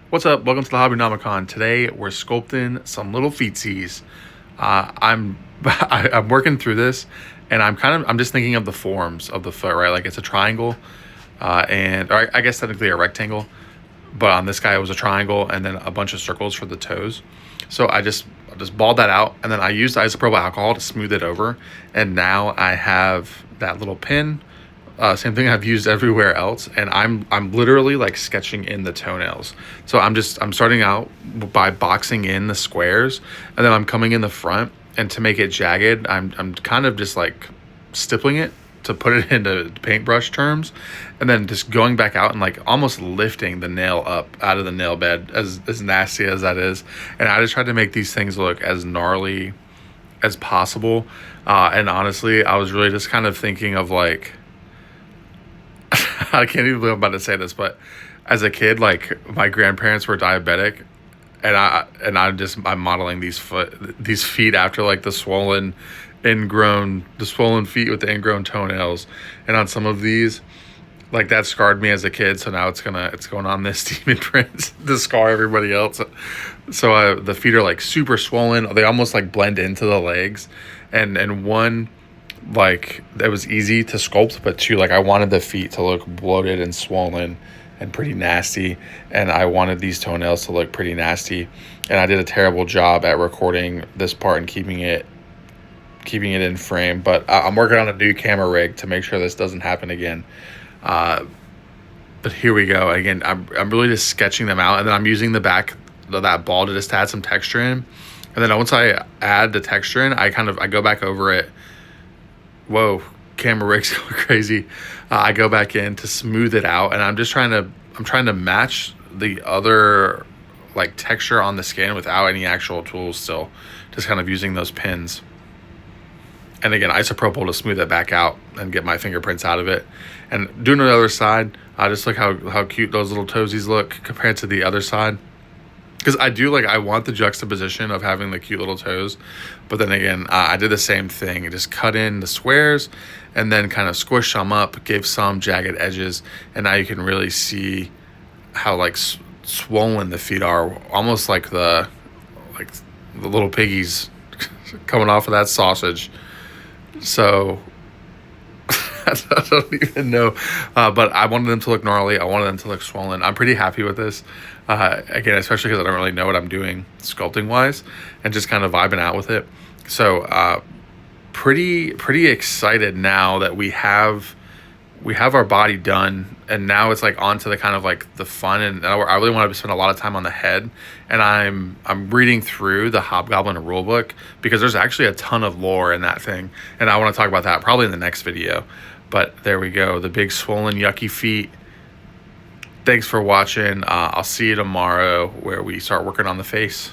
What's up? Welcome to the Hobbynomicon. Today we're sculpting some little feetsies. I'm I'm working through this, and I'm just thinking of the forms of the foot, right? Like it's a triangle, or I guess technically a rectangle, but on this guy it was a triangle, and then a bunch of circles for the toes. So I just balled that out, and then I used isopropyl alcohol to smooth it over, and now I have that little pin. Same thing I've used everywhere else, and I'm literally like sketching in the toenails. So I'm starting out by boxing in the squares, and then I'm coming in the front, and to make it jagged, I'm kind of just like stippling it to put it into paintbrush terms, and then just going back out and like almost lifting the nail up out of the nail bed, as nasty as that is. And I just tried to make these things look as gnarly as possible. And honestly, I was really just kind of thinking of like, I can't even believe I'm about to say this, but as a kid, like my grandparents were diabetic, and I'm modeling these feet after like the swollen feet with the ingrown toenails, and on some of these, like that scarred me as a kid. So now it's going on this demon print to scar everybody else. So the feet are like super swollen. They almost like blend into the legs, and one, like it was easy to sculpt, but two, like I wanted the feet to look bloated and swollen and pretty nasty, and I wanted these toenails to look pretty nasty, and I did a terrible job at recording this part and keeping it in frame. But I'm working on a new camera rig to make sure this doesn't happen again. But here we go again. I'm really just sketching them out, and then I'm using the back of that ball to just add some texture in, and then once I add the texture in, I go back over it. Whoa, camera rig's going crazy. I go back in to smooth it out, and I'm trying to match the other like texture on the skin without any actual tools, still just kind of using those pins. And again, isopropyl to smooth it back out and get my fingerprints out of it. And doing the other side, just look how cute those little toesies look compared to the other side. Because I want the juxtaposition of having the cute little toes, but then again, I did the same thing. I just cut in the squares and then kind of squished some up, gave some jagged edges, and now you can really see how like swollen the feet are, almost like the little piggies coming off of that sausage. So I don't even know, but I wanted them to look gnarly. I wanted them to look swollen. I'm pretty happy with this. Again, especially because I don't really know what I'm doing sculpting wise, and just kind of vibing out with it. So pretty excited now that we have our body done, and now it's like on to the kind of like the fun, and I really want to spend a lot of time on the head. And I'm reading through the Hobgoblin rulebook, because there's actually a ton of lore in that thing, and I want to talk about that probably in the next video. But there we go, the big swollen yucky feet. Thanks for watching. I'll see you tomorrow where we start working on the face.